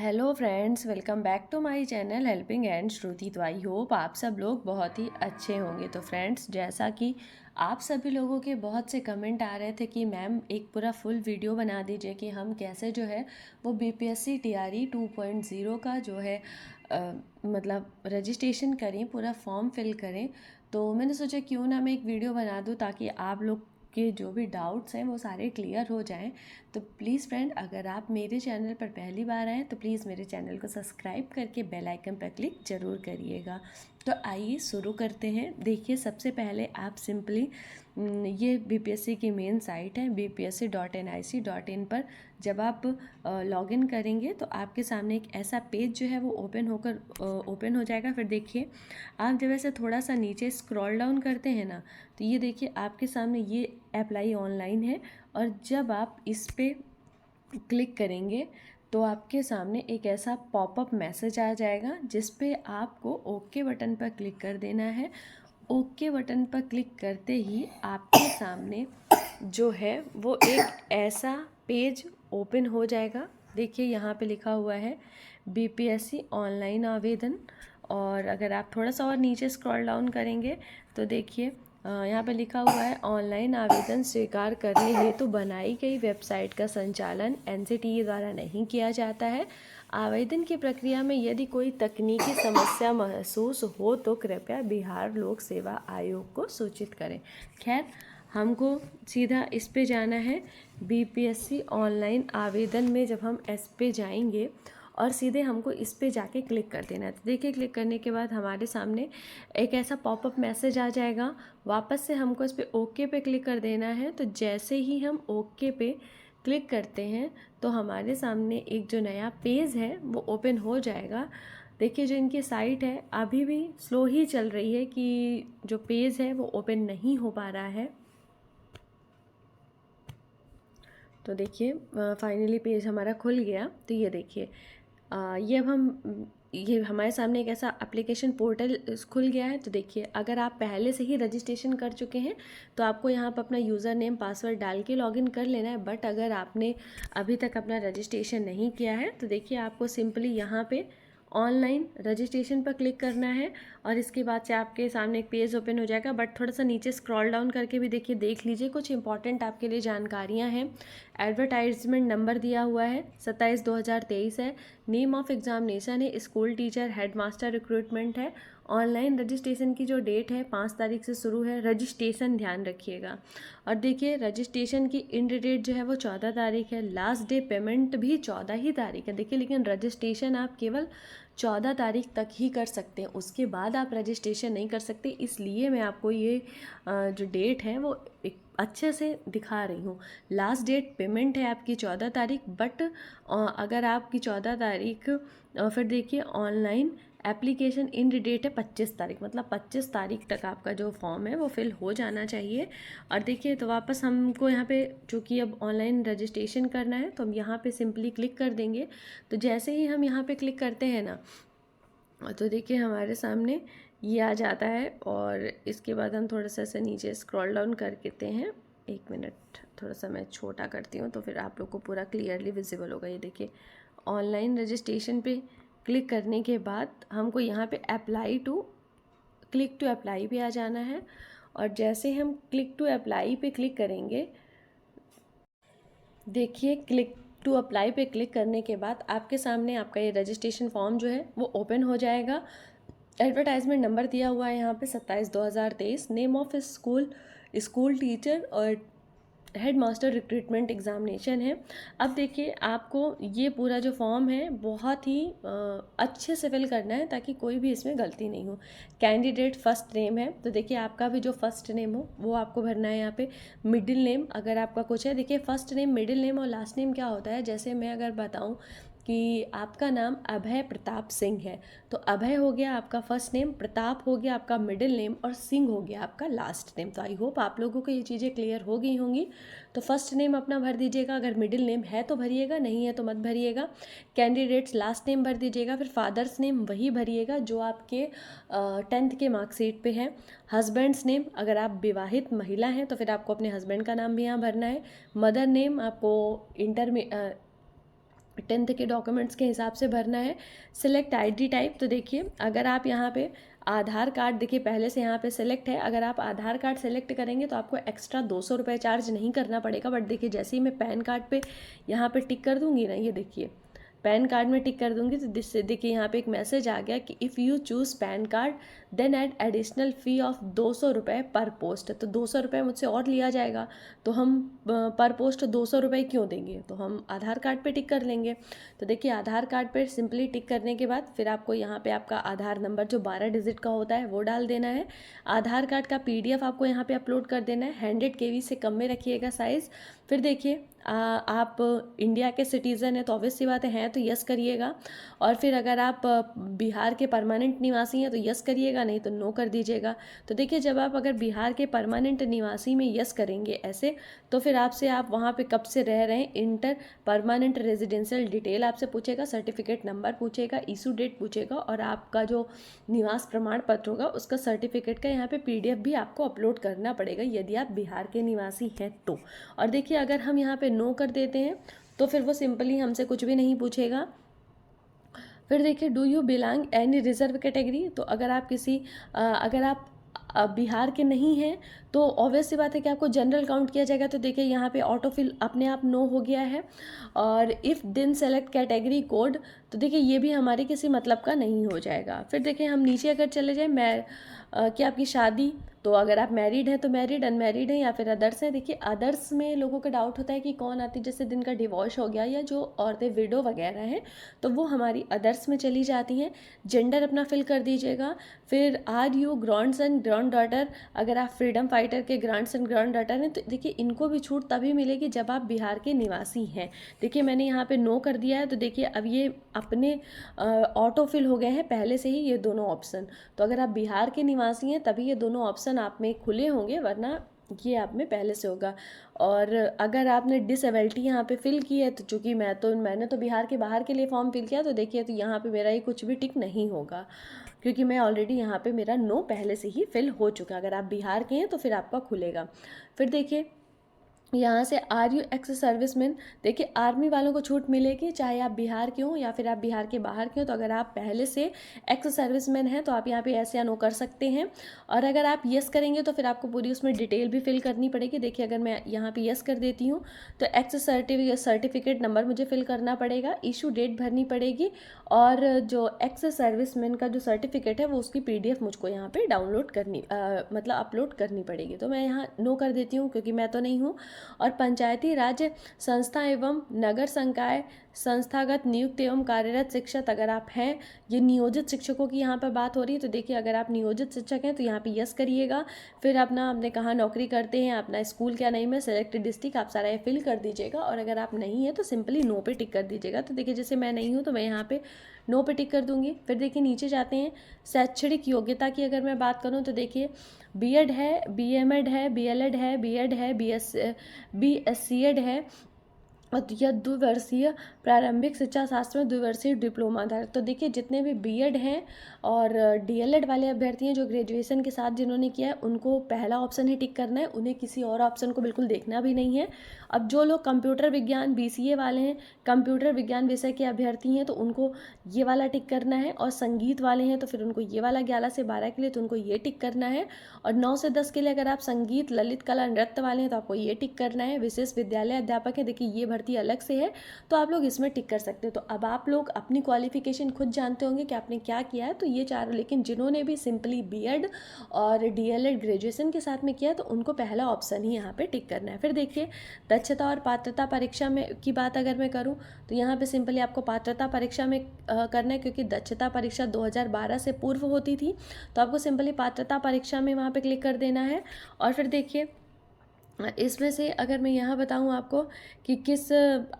Hello friends, welcome back to my channel helping and Shruti. तो I hope आप सब लोग बहुत ही अच्छे होंगे। तो फ्रेंड्स, जैसा कि आप सभी लोगों के बहुत से कमेंट आ रहे थे कि मैम एक पूरा फुल वीडियो बना दीजिए कि हम कैसे जो है वो बीपीएससी टीआरई 2.0 का जो है मतलब रजिस्ट्रेशन करें, पूरा फॉर्म फिल करें। तो मैंने सोचा क्यों ना मैं एक वीडियो बना दूं ताकि आप लोग के जो भी डाउट्स हैं वो सारे क्लियर हो जाएं। तो प्लीज़ फ्रेंड, अगर आप मेरे चैनल पर पहली बार आएँ तो प्लीज़ मेरे चैनल को सब्सक्राइब करके बेल आइकन पर क्लिक ज़रूर करिएगा। तो आइए शुरू करते हैं। देखिए, सबसे पहले आप सिंपली ये बीपीएससी की मेन साइट है bpsc.nic.in पर जब आप लॉगिन करेंगे तो आपके सामने एक ऐसा पेज जो है वो ओपन हो जाएगा। फिर देखिए, आप जब ऐसे थोड़ा सा नीचे स्क्रॉल डाउन करते हैं ना, तो ये देखिए आपके सामने ये अप्लाई ऑनलाइन है। और जब आप इस पे क्लिक करेंगे तो आपके सामने एक ऐसा पॉपअप मैसेज आ जाएगा जिस पे आपको ओके बटन पर क्लिक कर देना है। ओके बटन पर क्लिक करते ही आपके सामने जो है वो एक ऐसा पेज ओपन हो जाएगा। देखिए, यहाँ पे लिखा हुआ है बीपीएससी ऑनलाइन आवेदन। और अगर आप थोड़ा सा और नीचे स्क्रॉल डाउन करेंगे तो देखिए यहाँ पे लिखा हुआ है ऑनलाइन आवेदन स्वीकार करने हेतु बनाई गई वेबसाइट का संचालन एनसीटीई द्वारा नहीं किया जाता है। आवेदन की प्रक्रिया में यदि कोई तकनीकी समस्या महसूस हो तो कृपया बिहार लोक सेवा आयोग को सूचित करें। खैर, हमको सीधा इस पे जाना है। बीपीएससी ऑनलाइन आवेदन में जब हम इस पे जाएंगे और सीधे हमको इस पे जाके क्लिक कर देना है। तो देखिए, क्लिक करने के बाद हमारे सामने एक ऐसा पॉपअप मैसेज आ जाएगा। वापस से हमको इस पे ओके पे क्लिक कर देना है। तो जैसे ही हम ओके पे क्लिक करते हैं तो हमारे सामने एक जो नया पेज है वो ओपन हो जाएगा। देखिए, जो इनकी साइट है अभी भी स्लो ही चल रही है कि जो पेज है वो ओपन नहीं हो पा रहा है। तो देखिए, फाइनली पेज हमारा खुल गया। तो ये देखिए, ये अब हम ये हमारे सामने एक ऐसा एप्लीकेशन पोर्टल खुल गया है। तो देखिए, अगर आप पहले से ही रजिस्ट्रेशन कर चुके हैं तो आपको यहाँ पर अपना यूज़र नेम पासवर्ड डाल के लॉगिन कर लेना है। बट अगर आपने अभी तक अपना रजिस्ट्रेशन नहीं किया है तो देखिए, आपको सिंपली यहाँ पे ऑनलाइन रजिस्ट्रेशन पर क्लिक करना है और इसके बाद से आपके सामने एक पेज ओपन हो जाएगा। बट थोड़ा सा नीचे स्क्रॉल डाउन करके भी देखिए, देख लीजिए, कुछ इंपॉर्टेंट आपके लिए जानकारियाँ हैं। एडवर्टाइजमेंट नंबर दिया हुआ है 27/2023 है। नेम ऑफ एग्जामिनेशन है school teacher head master recruitment है। ऑनलाइन रजिस्ट्रेशन की जो डेट है 5 तारीख से शुरू है। रजिस्ट्रेशन ध्यान रखिएगा। और देखिए, रजिस्ट्रेशन की एंड डेट जो है वो 14 तारीख है। लास्ट डे पेमेंट भी 14 ही तारीख है। देखिए, लेकिन रजिस्ट्रेशन आप केवल 14 तारीख तक ही कर सकते हैं, उसके बाद आप रजिस्ट्रेशन नहीं कर सकते। इसलिए मैं आपको ये जो डेट है वो एक अच्छे से दिखा रही हूँ। लास्ट डेट पेमेंट है आपकी 14 तारीख। बट अगर आपकी 14 तारीख फिर देखिए, ऑनलाइन एप्लीकेशन इन डेट है 25 तारीख, मतलब 25 तारीख तक आपका जो फॉर्म है वो फिल हो जाना चाहिए। और देखिए, तो वापस हमको यहाँ पे चूँकि अब ऑनलाइन रजिस्ट्रेशन करना है तो हम यहाँ पे सिंपली क्लिक कर देंगे। तो जैसे ही हम यहाँ पे क्लिक करते हैं ना, तो देखिए हमारे सामने ये आ जाता है। और इसके बाद हम थोड़ा सा ऐसे नीचे स्क्रॉल डाउन कर देते हैं। एक मिनट, थोड़ा सा मैं छोटा करती हूँ तो फिर आप लोग को पूरा क्लियरली विजिबल होगा। ये देखिए, ऑनलाइन रजिस्ट्रेशन पे क्लिक करने के बाद हमको यहाँ पे क्लिक टू अप्लाई पे आ जाना है। और जैसे हम क्लिक टू अप्लाई पे क्लिक करेंगे, देखिए, क्लिक टू अप्लाई पे क्लिक करने के बाद आपके सामने आपका ये रजिस्ट्रेशन फॉर्म जो है वो ओपन हो जाएगा। एडवर्टाइजमेंट नंबर दिया हुआ है यहाँ पे 27/2023। Name of school school teacher और हेड मास्टर रिक्रूटमेंट एग्जामिनेशन है। अब देखिए, आपको ये पूरा जो फॉर्म है बहुत ही अच्छे से फिल करना है ताकि कोई भी इसमें गलती नहीं हो। कैंडिडेट फर्स्ट नेम है, तो देखिए आपका भी जो फर्स्ट नेम हो वो आपको भरना है यहाँ पे। मिडिल नेम अगर आपका कुछ है, देखिए फर्स्ट नेम, मिडिल नेम और लास्ट नेम क्या होता है, जैसे मैं अगर बताऊँ कि आपका नाम अभय प्रताप सिंह है तो अभय हो गया आपका फर्स्ट नेम, प्रताप हो गया आपका मिडिल नेम और सिंह हो गया आपका लास्ट नेम। तो आई होप आप लोगों को ये चीज़ें क्लियर हो गई होंगी। तो फर्स्ट नेम अपना भर दीजिएगा, अगर मिडिल नेम है तो भरिएगा, नहीं है तो मत भरिएगा। कैंडिडेट्स लास्ट नेम भर दीजिएगा। फिर फादर्स नेम वही भरिएगा जो आपके 10th के मार्कशीट पे है। हस्बैंड्स नेम, अगर आप विवाहित महिला हैं तो फिर आपको अपने हस्बैंड का नाम भी यहाँ भरना है। मदर नेम आपको 10th के डॉक्यूमेंट्स के हिसाब से भरना है। सिलेक्ट आईडी टाइप, तो देखिए अगर आप यहाँ पे आधार कार्ड, देखिए पहले से यहाँ पे सिलेक्ट है, अगर आप आधार कार्ड सेलेक्ट करेंगे तो आपको एक्स्ट्रा 200 रुपये चार्ज नहीं करना पड़ेगा। बट देखिए जैसे ही मैं पैन कार्ड पे यहाँ पे टिक कर दूँगी ना, ये देखिए पैन कार्ड में टिक कर दूंगी तो जिससे देखिए यहाँ पे एक मैसेज आ गया कि if you choose PAN card then add additional fee of 200 रुपये पर पोस्ट। तो 200 रुपये मुझसे और लिया जाएगा, तो हम पर पोस्ट 200 रुपये क्यों देंगे, तो हम आधार कार्ड पे टिक कर लेंगे। तो देखिए आधार कार्ड पे सिंपली टिक करने के बाद फिर आपको यहाँ पे आपका आधार नंबर जो 12 डिजिट का होता है वो डाल देना है। आधार कार्ड का PDF आपको यहाँ पे अपलोड कर देना है। 100 KB से कम में रखिएगा साइज़। फिर देखिए आप इंडिया के सिटीज़न हैं तो ऑब्वियस सी बात है तो यस करिएगा। और फिर अगर आप बिहार के परमानेंट निवासी हैं तो यस करिएगा, नहीं तो नो कर दीजिएगा। तो देखिए जब आप अगर बिहार के परमानेंट निवासी में यस करेंगे ऐसे, तो फिर आपसे आप वहाँ पे कब से रह रहे हैं, इंटर परमानेंट रेजिडेंशियल डिटेल आपसे पूछेगा, सर्टिफिकेट नंबर पूछेगा, इशू डेट पूछेगा, और आपका जो निवास प्रमाण पत्र होगा उसका सर्टिफिकेट का यहाँ पे PDF भी आपको अपलोड करना पड़ेगा यदि आप बिहार के निवासी हैं तो। और देखिए अगर हम यहाँ पे नो कर देते हैं तो फिर वो सिंपली हमसे कुछ भी नहीं पूछेगा। फिर देखिए do you belong any reserve category, तो अगर आप किसी अगर आप बिहार के नहीं हैं तो ऑब्वियस सी बात है कि आपको जनरल काउंट किया जाएगा। तो देखिए यहाँ पे ऑटोफिल अपने आप नो हो गया है। और इफ़ दिन सेलेक्ट कैटेगरी कोड, तो देखिए ये भी हमारे किसी मतलब का नहीं हो जाएगा। फिर देखिए हम नीचे अगर चले जाएँ, मैं कि आपकी शादी, तो अगर आप मैरिड हैं तो मैरिड, अनमैरिड हैं या फिर अदर्स हैं। देखिए अदर्स में लोगों का डाउट होता है कि कौन आती है, जैसे जिनका डिवोर्स हो गया या जो औरतें विडो वगैरह हैं तो वो हमारी अदर्स में चली जाती हैं। जेंडर अपना फिल कर दीजिएगा। फिर are you grandson granddaughter, अगर आप फ्रीडम फाइटर के ग्रैंड सन ग्रैंड डॉटर हैं तो देखिए इनको भी छूट तभी मिलेगी जब आप बिहार के निवासी हैं। देखिए मैंने यहाँ पे नो कर दिया है, तो देखिए अब ये अपने ऑटो फिल हो गए हैं पहले से ही ये दोनों ऑप्शन। तो अगर आप बिहार के निवासी हैं तभी ये दोनों ऑप्शन आप में खुले होंगे, वरना ये आप में पहले से होगा। और अगर आपने डिसेबिलिटी यहाँ पे फिल की है, तो चूँकि मैंने तो बिहार के बाहर के लिए फॉर्म फिल किया, तो देखिए तो यहाँ पे मेरा ये कुछ भी टिक नहीं होगा क्योंकि मैं ऑलरेडी यहाँ पे मेरा नो पहले से ही फिल हो चुका है। अगर आप बिहार के हैं तो फिर आपका खुलेगा। फिर देखिए यहाँ से आर यू एक्स सर्विसमैन, देखिए आर्मी वालों को छूट मिलेगी चाहे आप बिहार के हों या फिर आप बिहार के बाहर के हों। तो अगर आप पहले से एक्स सर्विसमैन हैं तो आप यहाँ पे ऐसे या नो कर सकते हैं। और अगर आप यस करेंगे तो फिर आपको पूरी उसमें डिटेल भी फिल करनी पड़ेगी। देखिए अगर मैं यहाँ पे यस कर देती हूँ तो एक्स सर्टिफिकेट नंबर मुझे फिल करना पड़ेगा, इशू डेट भरनी पड़ेगी, और जो एक्स सर्विसमैन का जो सर्टिफिकेट है वो उसकी PDF मुझको यहाँ पर डाउनलोड करनी मतलब अपलोड करनी पड़ेगी। तो मैं यहाँ नो कर देती हूँ क्योंकि मैं तो नहीं हूँ। और पंचायती राज संस्था एवं नगर संकाय संस्थागत नियुक्त एवं कार्यरत शिक्षक, अगर आप हैं, ये नियोजित शिक्षकों की यहाँ पर बात हो रही है। तो देखिए अगर आप नियोजित शिक्षक हैं तो यहाँ पे यस करिएगा। फिर अपना आपने कहाँ नौकरी करते हैं, अपना स्कूल क्या नेम है, सेलेक्टेड डिस्ट्रिक्ट, आप सारा ये फिल कर दीजिएगा। और अगर आप नहीं है तो सिंपली नो पे टिक कर दीजिएगा। तो देखिए जैसे मैं नहीं हूँ तो मैं यहाँ पे नो पे टिक कर दूंगी। फिर देखिए नीचे जाते हैं, शैक्षणिक योग्यता की अगर मैं बात करूँ तो देखिए B.Ed है, BMed है, BLed है, B.Ed है, BSc है, और यह द्विवर्षीय प्रारंभिक शिक्षा शास्त्र में द्विवर्षीय डिप्लोमा था। तो देखिए जितने भी B.Ed हैं और DLed वाले अभ्यर्थी हैं जो ग्रेजुएशन के साथ जिन्होंने किया है उनको पहला ऑप्शन ही टिक करना है, उन्हें किसी और ऑप्शन को बिल्कुल देखना भी नहीं है। अब जो लोग कंप्यूटर विज्ञान BCA वाले हैं, कंप्यूटर विज्ञान विषय के अभ्यर्थी हैं तो उनको ये वाला टिक करना है, और संगीत वाले हैं तो फिर उनको ये वाला 11 से 12 के लिए तो उनको ये टिक करना है, और 9 से 10 के लिए अगर आप संगीत ललित कला नृत्य वाले हैं तो आपको ये टिक करना है। विशेष विद्यालय अध्यापक है, देखिए ये भर्ती अलग से है तो आप लोग इसमें टिक कर सकते हो। तो अब आप लोग अपनी क्वालिफिकेशन खुद जानते होंगे कि आपने क्या किया है, तो ये चार, लेकिन जिन्होंने भी सिंपली B.Ed और DLed ग्रेजुएशन के साथ में किया तो उनको पहला ऑप्शन ही यहाँ पे टिक करना है। फिर देखिए दक्षता और पात्रता परीक्षा में की बात अगर मैं करूँ तो यहाँ पे सिंपली आपको पात्रता परीक्षा में करना है, क्योंकि दक्षता परीक्षा 2012 से पूर्व होती थी तो आपको सिंपली पात्रता परीक्षा में वहाँ पे क्लिक कर देना है। और फिर देखिए इसमें से अगर मैं यहाँ बताऊँ आपको कि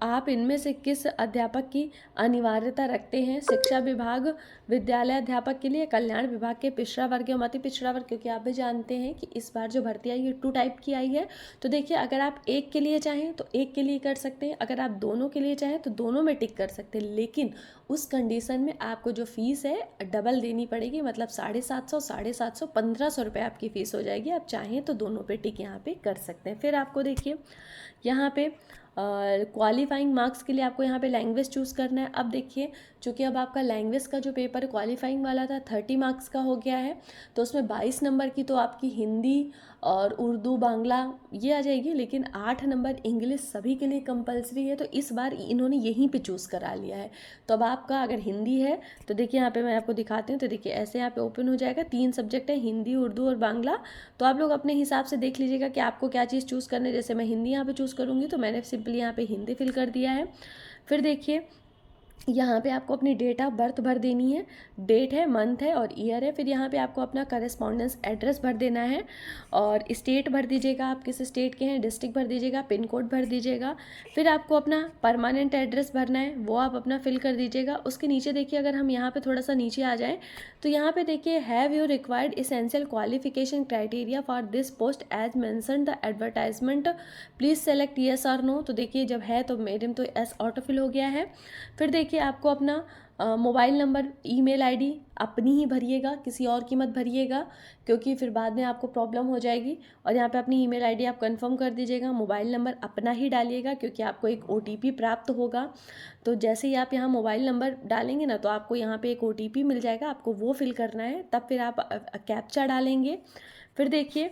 आप इनमें से किस अध्यापक की अनिवार्यता रखते हैं, शिक्षा विभाग विद्यालय अध्यापक के लिए, कल्याण विभाग के पिछड़ा वर्ग एवं अति पिछड़ा वर्ग, क्योंकि आप भी जानते हैं कि इस बार जो भर्ती आई है 2 टाइप की आई है। तो देखिए अगर आप एक के लिए चाहें तो एक के लिए कर सकते हैं, अगर आप दोनों के लिए चाहें तो दोनों में टिक कर सकते हैं, लेकिन उस कंडीशन में आपको जो फीस है डबल देनी पड़ेगी, मतलब 750 1500 रुपये आपकी फ़ीस हो जाएगी। आप चाहें तो दोनों पे टिक यहाँ पे कर सकते हैं। फिर आपको देखिए यहाँ पे क्वालिफाइंग मार्क्स के लिए आपको यहाँ पे लैंग्वेज चूज़ करना है। अब देखिए, चूँकि अब आपका लैंग्वेज का जो पेपर क्वालिफाइंग वाला था 30 मार्क्स का हो गया है, तो उसमें 22 नंबर की तो आपकी हिंदी और उर्दू बांग्ला ये आ जाएगी, लेकिन 8 नंबर इंग्लिश सभी के लिए कंपलसरी है। तो इस बार इन्होंने यहीं पे चूज़ करा लिया है। तो अब आपका अगर हिंदी है तो देखिए यहाँ पे मैं आपको दिखाती हूँ। तो देखिए ऐसे यहाँ पे ओपन हो जाएगा, 3 सब्जेक्ट है, हिंदी, उर्दू और बांग्ला। तो आप लोग अपने हिसाब से देख लीजिएगा कि आपको क्या चीज़ चूज़ करना है। जैसे मैं हिंदी यहाँ पे चूज़ करूँगी, तो मैंने सिंपली यहाँ पे हिंदी फिल कर दिया है। फिर देखिए यहाँ पे आपको अपनी डेट ऑफ बर्थ भर देनी है, डेट है, मंथ है और ईयर है। फिर यहाँ पे आपको अपना करस्पॉन्डेंस एड्रेस भर देना है और स्टेट भर दीजिएगा, आप किस स्टेट के हैं, डिस्ट्रिक्ट भर दीजिएगा, पिन कोड भर दीजिएगा। फिर आपको अपना परमानेंट एड्रेस भरना है, वो आप अपना फिल कर दीजिएगा। उसके नीचे देखिए, अगर हम यहाँ पे थोड़ा सा नीचे आ जाएँ तो यहाँ पे देखिए, have you required essential qualification criteria for this post as mention the advertisement, please select yes और नो। तो देखिए जब है तो मेरे में तो एस ऑटो फिल हो गया है। फिर देखिए आपको अपना मोबाइल नंबर, ईमेल आईडी अपनी ही भरिएगा, किसी और की मत भरिएगा, क्योंकि फिर बाद में आपको प्रॉब्लम हो जाएगी। और यहाँ पे अपनी ईमेल आईडी आप कंफर्म कर दीजिएगा, मोबाइल नंबर अपना ही डालिएगा, क्योंकि आपको एक ओटीपी प्राप्त होगा। तो जैसे ही आप यहाँ मोबाइल नंबर डालेंगे ना, तो आपको यहाँ पे एक ओटीपी मिल जाएगा, आपको वो फिल करना है। तब फिर आप कैप्चा डालेंगे। फिर देखिए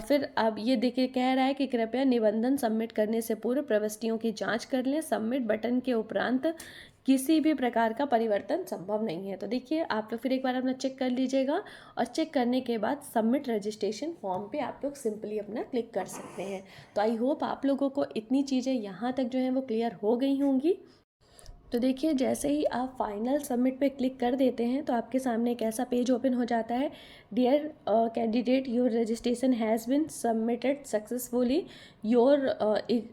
फिर अब ये देखिए कह रहा है कि कृपया निबंधन सबमिट करने से पूर्व प्रविष्टियों की जांच कर लें, सबमिट बटन के उपरांत किसी भी प्रकार का परिवर्तन संभव नहीं है। तो देखिए आप लोग फिर एक बार अपना चेक कर लीजिएगा और चेक करने के बाद सबमिट रजिस्ट्रेशन फॉर्म पे आप लोग सिंपली अपना क्लिक कर सकते हैं। तो आई होप आप लोगों को इतनी चीज़ें यहाँ तक जो है वो क्लियर हो गई होंगी। तो देखिए जैसे ही आप फाइनल सबमिट पे क्लिक कर देते हैं तो आपके सामने एक ऐसा पेज ओपन हो जाता है। Dear candidate, your registration has been submitted successfully. Your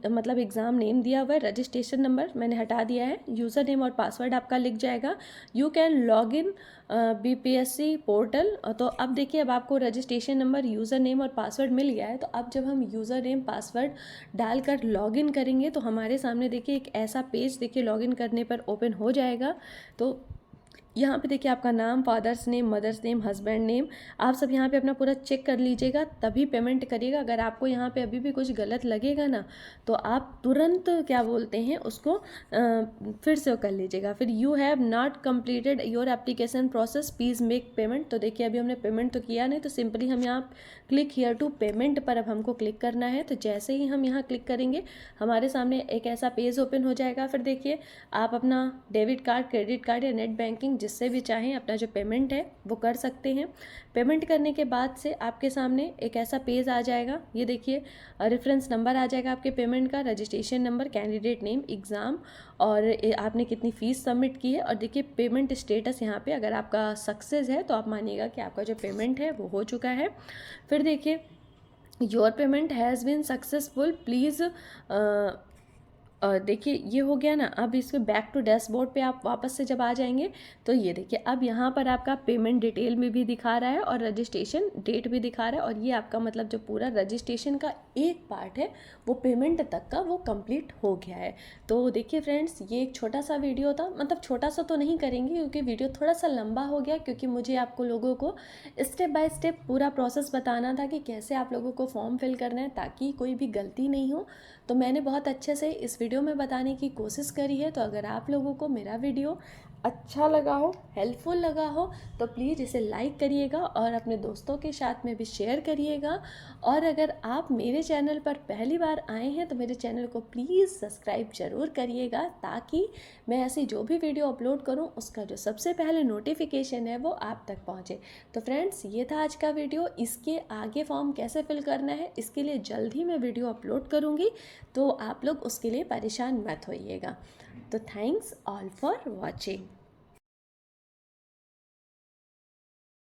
मतलब एग्ज़ाम नेम दिया हुआ है, रजिस्ट्रेशन नंबर मैंने हटा दिया है, यूज़र नेम और पासवर्ड आपका लिख जाएगा। You can log in BPSC portal. तो अब देखिए, अब आपको रजिस्ट्रेशन नंबर, यूज़र नेम और पासवर्ड मिल गया है। तो अब जब हम यूज़र नेम पासवर्ड डालकर लॉगिन करेंगे तो हमारे सामने देखिए एक ऐसा पेज देखिए लॉगिन करने पर ओपन हो जाएगा। तो यहाँ पे देखिए आपका नाम, father's name, mother's name, husband name, आप सब यहाँ पे अपना पूरा चेक कर लीजिएगा, तभी पेमेंट करिएगा। अगर आपको यहाँ पे अभी भी कुछ गलत लगेगा ना, तो आप तुरंत क्या बोलते हैं उसको फिर से कर लीजिएगा। फिर you have not completed your application process, please make payment. तो देखिए अभी हमने पेमेंट तो किया नहीं, तो सिंपली हम यहाँ क्लिक हियर टू पेमेंट पर अब हमको क्लिक करना है। तो जैसे ही हम यहाँ क्लिक करेंगे हमारे सामने एक ऐसा पेज ओपन हो जाएगा। फिर देखिए आप अपना डेबिट कार्ड, क्रेडिट कार्ड या नेट बैंकिंग जिससे भी चाहें अपना जो पेमेंट है वो कर सकते हैं। पेमेंट करने के बाद से आपके सामने एक ऐसा पेज आ जाएगा, ये देखिए रेफरेंस नंबर आ जाएगा आपके पेमेंट का, registration number, candidate name, exam और आपने कितनी फ़ीस सबमिट की है। और देखिए पेमेंट स्टेटस यहाँ पे अगर आपका सक्सेस है तो आप मानिएगा कि आपका जो पेमेंट है वो हो चुका है। फिर देखिए your payment has been successful, please देखिए ये हो गया ना। अब इसके बैक टू डैशबोर्ड पे आप वापस से जब आ जाएंगे तो ये देखिए अब यहाँ पर आपका पेमेंट डिटेल में भी दिखा रहा है और रजिस्ट्रेशन डेट भी दिखा रहा है। और ये आपका मतलब जो पूरा रजिस्ट्रेशन का एक पार्ट है वो पेमेंट तक का वो कंप्लीट हो गया है। तो देखिए फ्रेंड्स, ये एक छोटा सा वीडियो था, मतलब छोटा सा तो नहीं करेंगे क्योंकि वीडियो थोड़ा सा लंबा हो गया, क्योंकि मुझे आपको लोगों को स्टेप बाय स्टेप पूरा प्रोसेस बताना था कि कैसे आप लोगों को फॉर्म फिल करना है ताकि कोई भी गलती नहीं हो। तो मैंने बहुत अच्छे से इस वीडियो में बताने की कोशिश करी है। तो अगर आप लोगों को मेरा वीडियो अच्छा लगा हो, हेल्पफुल लगा हो, तो प्लीज़ इसे लाइक करिएगा और अपने दोस्तों के साथ में भी शेयर करिएगा। और अगर आप मेरे चैनल पर पहली बार आए हैं तो मेरे चैनल को प्लीज़ सब्सक्राइब ज़रूर करिएगा, ताकि मैं ऐसी जो भी वीडियो अपलोड करूं उसका जो सबसे पहले नोटिफिकेशन है वो आप तक पहुंचे। तो फ्रेंड्स, ये था आज का वीडियो। इसके आगे फॉर्म कैसे फिल करना है इसके लिए जल्द ही मैं वीडियो अपलोड करूँगी, तो आप लोग उसके लिए परेशान मत होइएगा। तो थैंक्स ऑल फॉर वॉचिंग।